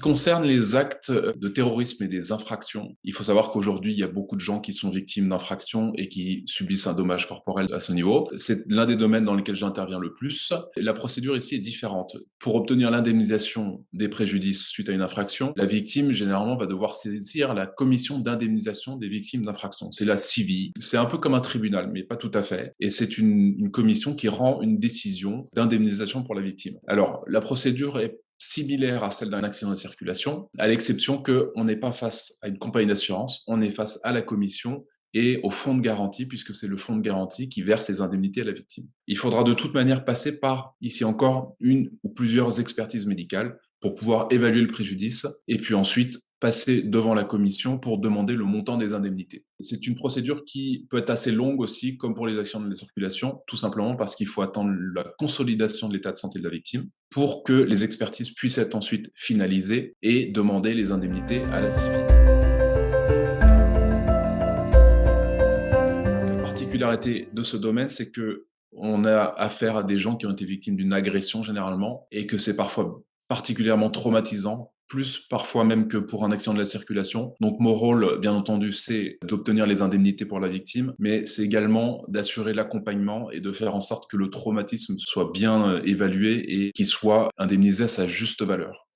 qui concerne les actes de terrorisme et des infractions, il faut savoir qu'aujourd'hui, il y a beaucoup de gens qui sont victimes d'infractions et qui subissent un dommage corporel à ce niveau. C'est l'un des domaines dans lesquels j'interviens le plus. La procédure ici est différente. Pour obtenir l'indemnisation des préjudices suite à une infraction, la victime, généralement, va devoir saisir la commission d'indemnisation des victimes d'infractions. C'est la CIVI. C'est un peu comme un tribunal, mais pas tout à fait. Et c'est une commission qui rend une décision d'indemnisation pour la victime. Alors, la procédure est similaire à celle d'un accident de circulation, à l'exception qu'on n'est pas face à une compagnie d'assurance, on est face à la commission et au fonds de garantie, puisque c'est le fonds de garantie qui verse les indemnités à la victime. Il faudra de toute manière passer par, ici encore, une ou plusieurs expertises médicales pour pouvoir évaluer le préjudice et puis ensuite passer devant la commission pour demander le montant des indemnités. C'est une procédure qui peut être assez longue aussi, comme pour les accidents de la circulation, tout simplement parce qu'il faut attendre la consolidation de l'état de santé de la victime pour que les expertises puissent être ensuite finalisées et demander les indemnités à la CIVI. La particularité de ce domaine, c'est que on a affaire à des gens qui ont été victimes d'une agression généralement et que c'est parfois particulièrement traumatisant, plus parfois même que pour un accident de la circulation. Donc mon rôle, bien entendu, c'est d'obtenir les indemnités pour la victime, mais c'est également d'assurer l'accompagnement et de faire en sorte que le traumatisme soit bien évalué et qu'il soit indemnisé à sa juste valeur.